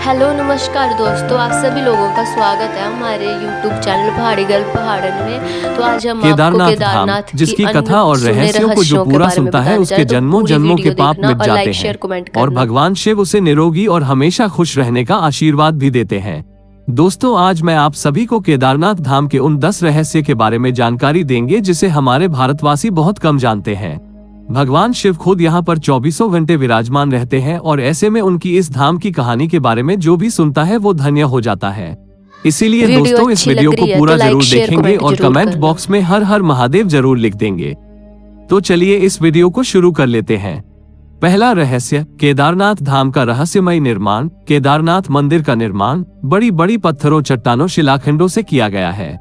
Hello नमस्कार दोस्तों, आप सभी लोगों का स्वागत है हमारे YouTube चैनल पहाड़ी गर्ल पहाड़न में। तो आज हम आपको केदारनाथ जिसकी कथा और रहस्यों को जो पूरा सुनता है उसके जन्मों जन्मों के पाप मिट जाते हैं और भगवान शिव उसे निरोगी और हमेशा खुश रहने का आशीर्वाद भी देते हैं। दोस्तों, आज मैं आप सभी को केदारनाथ धाम के उन 10 रहस्य के बारे में जानकारी देंगे जिसे हमारे भारतवासी बहुत कम जानते हैं। भगवान शिव खुद यहाँ पर 24 घंटे विराजमान रहते हैं और ऐसे में उनकी इस धाम की कहानी के बारे में जो भी सुनता है वो धन्य हो जाता है। इसीलिए दोस्तों, इस वीडियो को पूरा जरूर देखेंगे और कमेंट बॉक्स में हर हर महादेव जरूर लिख देंगे। तो चलिए इस वीडियो को शुरू कर लेते हैं। पहला रहस्य, केदारनाथ धाम का रहस्यमय निर्माण। केदारनाथ मंदिर का निर्माण बड़ी बड़ी पत्थरों, चट्टानों, शिलाखंडों से किया गया है।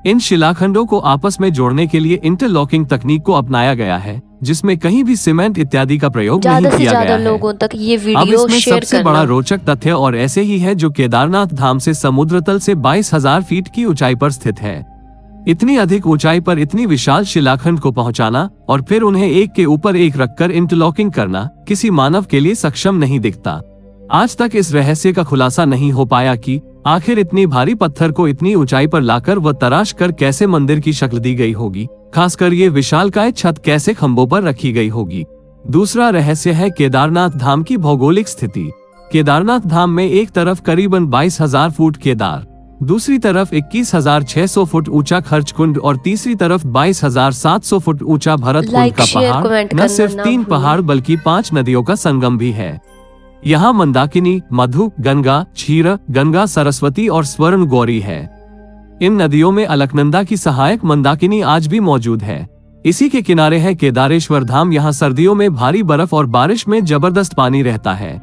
इन शिलाखंडों को आपस में जोड़ने के लिए इंटरलॉकिंग तकनीक को अपनाया गया है, जिसमें कहीं भी सीमेंट इत्यादि का प्रयोग नहीं किया गया है। लोगों तक ये वीडियो अब इसमें सबसे बड़ा रोचक तथ्य और ऐसे ही है जो केदारनाथ धाम से समुद्र तल से 22,000 फीट की ऊंचाई पर स्थित है। इतनी अधिक ऊंचाई पर इतनी विशाल शिलाखंड को पहुंचाना और फिर उन्हें एक के ऊपर एक रखकर इंटरलॉकिंग करना किसी मानव के लिए सक्षम नहीं दिखता। आज तक इस रहस्य का खुलासा नहीं हो पाया कि आखिर इतनी भारी पत्थर को इतनी ऊंचाई पर लाकर व तराश कर कैसे मंदिर की शक्ल दी गई होगी, खासकर ये विशालकाय छत कैसे खंभों पर रखी गई होगी। दूसरा रहस्य है केदारनाथ धाम की भौगोलिक स्थिति। केदारनाथ धाम में एक तरफ करीबन 22,000 फुट केदार, दूसरी तरफ 21,600 फुट ऊंचा खर्चकुंड और तीसरी तरफ 22,700 फुट ऊंचा भरतकुंड का पहाड़ न सिर्फ 3 पहाड़ बल्कि 5 नदियों का संगम भी है। यहाँ मंदाकिनी, मधु, गंगा, क्षीर गंगा, सरस्वती और स्वर्ण गौरी है। इन नदियों में अलकनंदा की सहायक मंदाकिनी आज भी मौजूद है। इसी के किनारे है केदारेश्वर धाम। यहाँ सर्दियों में भारी बर्फ और बारिश में जबरदस्त पानी रहता है।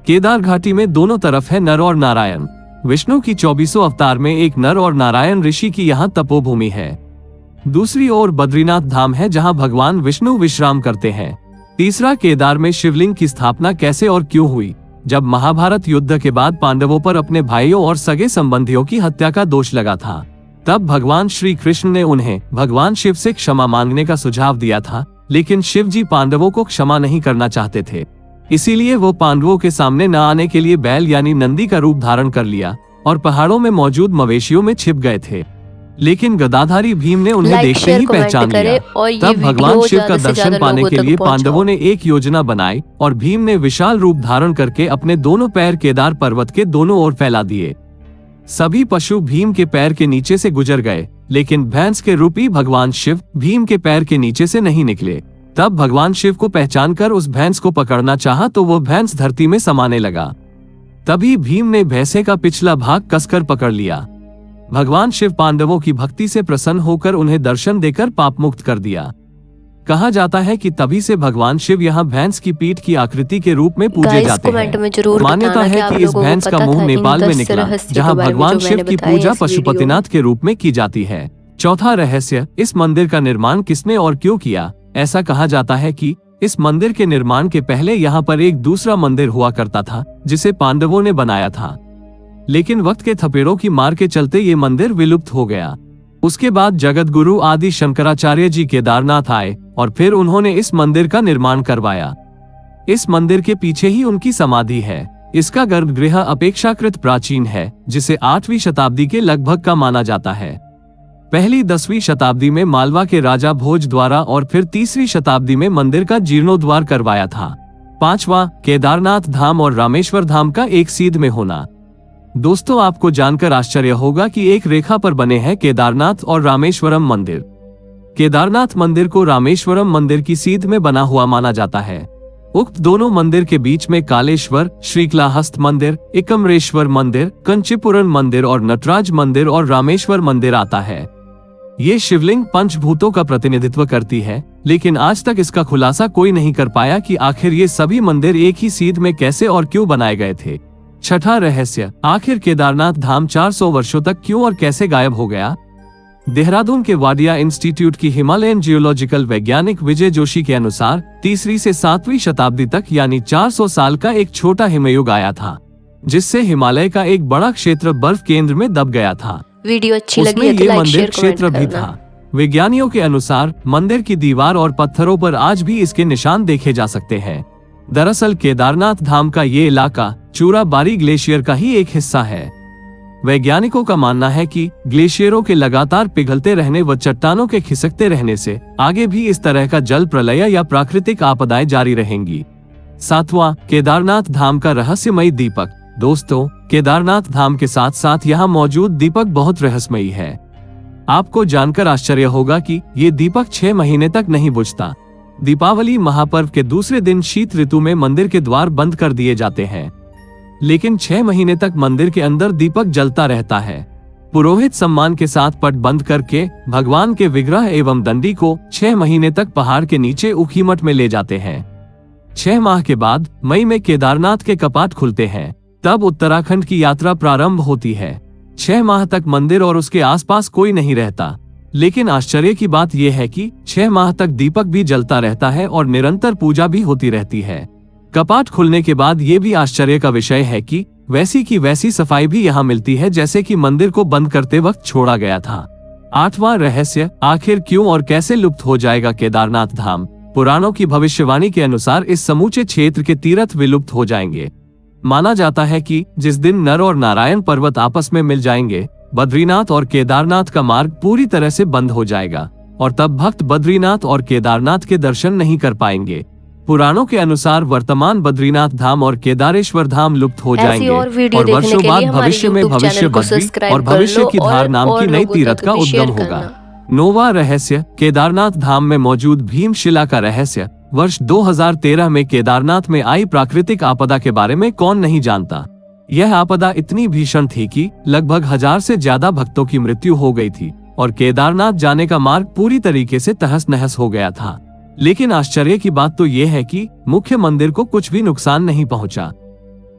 केदार घाटी में दोनों तरफ है नर और नारायण। विष्णु की 24 अवतार में एक नर और नारायण ऋषि की यहाँ तपोभूमि है। दूसरी ओर बद्रीनाथ धाम है जहाँ भगवान विष्णु विश्राम करते हैं। तीसरा, केदार में शिवलिंग की स्थापना कैसे और क्यों हुई। जब महाभारत युद्ध के बाद पांडवों पर अपने भाइयों और सगे संबंधियों की हत्या का दोष लगा था, तब भगवान श्री कृष्ण ने उन्हें भगवान शिव से क्षमा मांगने का सुझाव दिया था, लेकिन शिव जी पांडवों को क्षमा नहीं करना चाहते थे। इसीलिए वो पांडवों के सामने न आने के लिए बैल यानी नंदी का रूप धारण कर लिया और पहाड़ों में मौजूद मवेशियों में छिप गए थे। लेकिन गदाधारी भीम ने उन्हें देखते ही पहचान लिया। तब भगवान शिव का दर्शन पाने के लिए पांडवों ने एक योजना बनाई और भीम ने विशाल रूप धारण करके अपने दोनों पैर केदार पर्वत के दोनों ओर फैला दिए। सभी पशु भीम के पैर के नीचे से गुजर गए, लेकिन भैंस के रूपी भगवान शिव भीम के पैर के नीचे से नहीं निकले। तब भगवान शिव को पहचानकर उस भैंस को पकड़ना चाहा तो वो भैंस धरती में समाने लगा। तभी भीम ने भैंसे का पिछला भाग कसकर पकड़ लिया। भगवान शिव पांडवों की भक्ति से प्रसन्न होकर उन्हें दर्शन देकर पाप मुक्त कर दिया। कहा जाता है कि तभी से भगवान शिव यहाँ भैंस की पीठ की आकृति के रूप में पूजे जाते हैं। मान्यता है कि इस भैंस का मुंह नेपाल में निकला, जहाँ भगवान शिव की पूजा पशुपतिनाथ के रूप में की जाती है। चौथा रहस्य, इस मंदिर का निर्माण किसने और क्यों किया। ऐसा कहा जाता है कि इस मंदिर के निर्माण के पहले यहाँ पर एक दूसरा मंदिर हुआ करता था जिसे पांडवों ने बनाया था, लेकिन वक्त के थपेड़ों की मार के चलते ये मंदिर विलुप्त हो गया। उसके बाद जगत गुरु आदि शंकराचार्य जी केदारनाथ आए और फिर उन्होंने इस मंदिर का निर्माण करवाया। इस मंदिर के पीछे ही उनकी समाधि है। इसका गर्भगृह अपेक्षाकृत प्राचीन है, जिसे 8वीं शताब्दी के लगभग का माना जाता है। पहली 10वीं शताब्दी में मालवा के राजा भोज द्वारा और फिर 3वीं शताब्दी में मंदिर का जीर्णोद्वार करवाया था। 5वां, केदारनाथ धाम और रामेश्वर धाम का एक सीध में होना। दोस्तों, आपको जानकर आश्चर्य होगा कि एक रेखा पर बने हैं केदारनाथ और रामेश्वरम मंदिर। केदारनाथ मंदिर को रामेश्वरम मंदिर की सीध में बना हुआ माना जाता है। उक्त दोनों मंदिर के बीच में कालेश्वर, श्रीकलाहस्त मंदिर, एकम्रेश्वर मंदिर, कंचीपुरम मंदिर और नटराज मंदिर और रामेश्वर मंदिर आता है। ये शिवलिंग पंचभूतों का प्रतिनिधित्व करती है, लेकिन आज तक इसका खुलासा कोई नहीं कर पाया कि आखिर ये सभी मंदिर एक ही सीध में कैसे और क्यों बनाए गए थे। छठा रहस्य, आखिर केदारनाथ धाम 400 वर्षों तक क्यों और कैसे गायब हो गया। देहरादून के वाडिया इंस्टीट्यूट की हिमालयन जियोलॉजिकल वैज्ञानिक विजय जोशी के अनुसार 3वीं से 7वीं शताब्दी तक यानी 400 साल का एक छोटा हिमयुग आया था, जिससे हिमालय का एक बड़ा क्षेत्र बर्फ केंद्र में दब गया था। वीडियो अच्छी लगी है तो लाइक शेयर क्षेत्र भी था। वैज्ञानिकों के अनुसार मंदिर की दीवार और पत्थरों पर आज भी इसके निशान देखे जा सकते हैं। दरअसल केदारनाथ धाम का ये इलाका चूराबारी ग्लेशियर का ही एक हिस्सा है। वैज्ञानिकों का मानना है कि ग्लेशियरों के लगातार पिघलते रहने व चट्टानों के खिसकते रहने से आगे भी इस तरह का जल प्रलय या प्राकृतिक आपदाएं जारी रहेंगी। 7वां, केदारनाथ धाम का रहस्यमयी दीपक। दोस्तों, केदारनाथ धाम के साथ साथ यहाँ मौजूद दीपक बहुत रहस्यमयी है। आपको जानकर आश्चर्य होगा कि ये दीपक 6 महीने तक नहीं बुझता। दीपावली महापर्व के दूसरे दिन शीत ऋतु में मंदिर के द्वार बंद कर दिए जाते हैं, लेकिन 6 महीने तक मंदिर के अंदर दीपक जलता रहता है। पुरोहित सम्मान के साथ पट बंद करके भगवान के विग्रह एवं दंडी को 6 महीने तक पहाड़ के नीचे ऊखीमठ में ले जाते हैं। 6 माह के बाद मई में केदारनाथ के कपाट खुलते हैं, तब उत्तराखंड की यात्रा प्रारंभ होती है। 6 माह तक मंदिर और उसके आसपास कोई नहीं रहता, लेकिन आश्चर्य की बात यह है कि 6 माह तक दीपक भी जलता रहता है और निरंतर पूजा भी होती रहती है। कपाट खुलने के बाद ये भी आश्चर्य का विषय है कि वैसी की वैसी सफाई भी यहाँ मिलती है जैसे कि मंदिर को बंद करते वक्त छोड़ा गया था। 8वां रहस्य, आखिर क्यों और कैसे लुप्त हो जाएगा केदारनाथ धाम। पुराणों की भविष्यवाणी के अनुसार इस समूचे क्षेत्र के तीर्थ विलुप्त हो जाएंगे। माना जाता है कि जिस दिन नर और नारायण पर्वत आपस में मिल जाएंगे, बद्रीनाथ और केदारनाथ का मार्ग पूरी तरह से बंद हो जाएगा और तब भक्त बद्रीनाथ और केदारनाथ के दर्शन नहीं कर पाएंगे। पुराणों के अनुसार वर्तमान बद्रीनाथ धाम और केदारेश्वर धाम लुप्त हो जाएंगे और वर्षों बाद भविष्य में भविष्य बद्री और भविष्य की धार नाम की नई तीर्थ का उद्गम होगा। 9वां रहस्य, केदारनाथ धाम में मौजूद भीमशिला का रहस्य। वर्ष 2013 में केदारनाथ में आई प्राकृतिक आपदा के बारे में कौन नहीं जानता। यह आपदा इतनी भीषण थी कि लगभग 1000 से ज्यादा भक्तों की मृत्यु हो गई थी और केदारनाथ जाने का मार्ग पूरी तरीके से तहस नहस हो गया था। लेकिन आश्चर्य की बात तो यह है कि मुख्य मंदिर को कुछ भी नुकसान नहीं पहुंचा।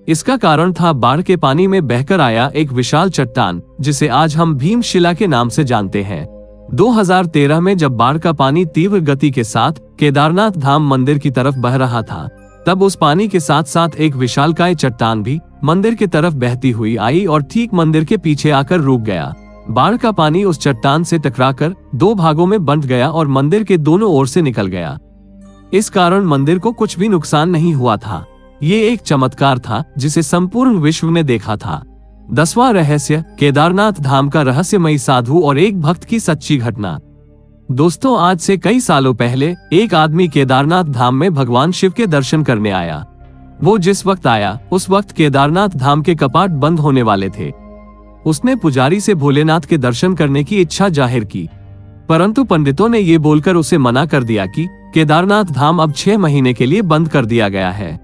इसका कारण था बाढ़ के पानी में बहकर आया एक विशाल चट्टान, जिसे आज हम भीमशिला के नाम से जानते हैं। 2013 में जब बाढ़ का पानी तीव्र गति के साथ केदारनाथ धाम मंदिर की तरफ बह रहा था, तब उस पानी के साथ साथ एक विशालकाय चट्टान भी मंदिर की तरफ बहती हुई आई और ठीक मंदिर के पीछे आकर रुक गया। बाढ़ का पानी उस चट्टान से टकराकर 2 भागों में बंट गया और मंदिर के दोनों ओर से निकल गया। इस कारण मंदिर को कुछ भी नुकसान नहीं हुआ था। ये एक चमत्कार था जिसे संपूर्ण विश्व ने देखा था। 10वां रहस्य, केदारनाथ धाम का रहस्यमयी साधु और एक भक्त की सच्ची घटना। दोस्तों, आज से कई सालों पहले एक आदमी केदारनाथ धाम में भगवान शिव के दर्शन करने आया। वो जिस वक्त आया उस वक्त केदारनाथ धाम के कपाट बंद होने वाले थे। उसने पुजारी से भोलेनाथ के दर्शन करने की इच्छा जाहिर की, परंतु पंडितों ने ये बोलकर उसे मना कर दिया कि केदारनाथ धाम अब 6 महीने के लिए बंद कर दिया गया है।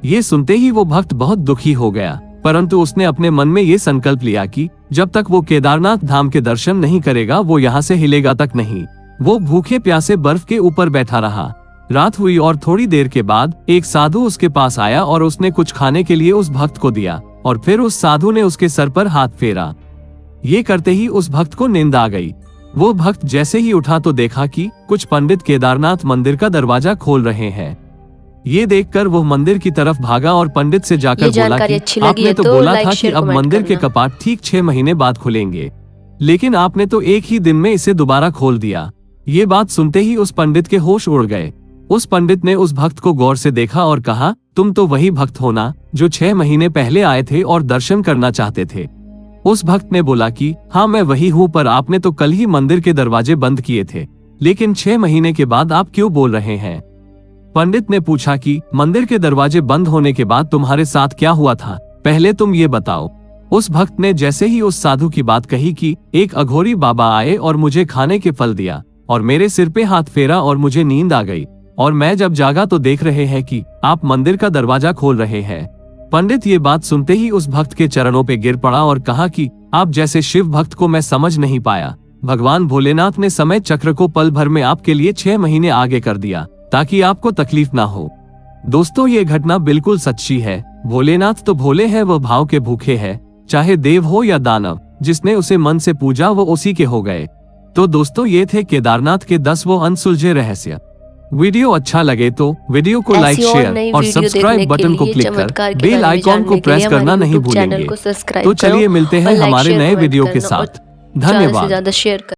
ये सुनते ही वो भक्त बहुत दुखी हो गया, परंतु उसने अपने मन में ये संकल्प लिया कि जब तक वो केदारनाथ धाम के दर्शन नहीं करेगा वो यहाँ से हिलेगा तक नहीं। वो भूखे प्यासे बर्फ के ऊपर बैठा रहा। रात हुई और थोड़ी देर के बाद एक साधु उसके पास आया और उसने कुछ खाने के लिए उस भक्त को दिया और फिर उस साधु ने उसके सर पर हाथ फेरा। ये करते ही उस भक्त को नींद आ गई। वो भक्त जैसे ही उठा तो देखा कि कुछ पंडित केदारनाथ मंदिर का दरवाजा खोल रहे हैं। ये देखकर वो मंदिर की तरफ भागा और पंडित से जाकर बोला कि आपने तो बोला था कि अब मंदिर के कपाट ठीक 6 महीने बाद खुलेंगे, लेकिन आपने तो एक ही दिन में इसे दोबारा खोल दिया। ये बात सुनते ही उस पंडित के होश उड़ गए। उस पंडित ने उस भक्त को गौर से देखा और कहा, तुम तो वही भक्त हो ना जो 6 महीने पहले आए थे और दर्शन करना चाहते थे। उस भक्त ने बोला कि हाँ मैं वही हूँ, पर आपने तो कल ही मंदिर के दरवाजे बंद किए थे, लेकिन 6 महीने के बाद आप क्यों बोल रहे हैं। पंडित ने पूछा कि मंदिर के दरवाजे बंद होने के बाद तुम्हारे साथ क्या हुआ था, पहले तुम ये बताओ। उस भक्त ने जैसे ही उस साधु की बात कही कि एक अघोरी बाबा आए और मुझे खाने के फल दिया और मेरे सिर पे हाथ फेरा और मुझे नींद आ गई, और मैं जब जागा तो देख रहे हैं कि आप मंदिर का दरवाजा खोल रहे हैं। पंडित ये बात सुनते ही उस भक्त के चरणों पे गिर पड़ा और कहा कि आप जैसे शिव भक्त को मैं समझ नहीं पाया। भगवान भोलेनाथ ने समय चक्र को पल भर में आपके लिए 6 महीने आगे कर दिया ताकि आपको तकलीफ ना हो। दोस्तों, ये घटना बिल्कुल सच्ची है। भोलेनाथ तो भोले हैं, वो भाव के भूखे हैं, चाहे देव हो या दानव। जिसने उसे मन से पूजा वो उसी के हो गए। तो दोस्तों, ये थे केदारनाथ के 10 वो अनसुलझे रहस्य। वीडियो अच्छा लगे तो वीडियो को लाइक, शेयर और सब्सक्राइब बटन को क्लिक कर बेल आइकॉन को प्रेस करना नहीं भूलेंगे। तो चलिए मिलते हैं हमारे नए वीडियो के साथ। धन्यवाद।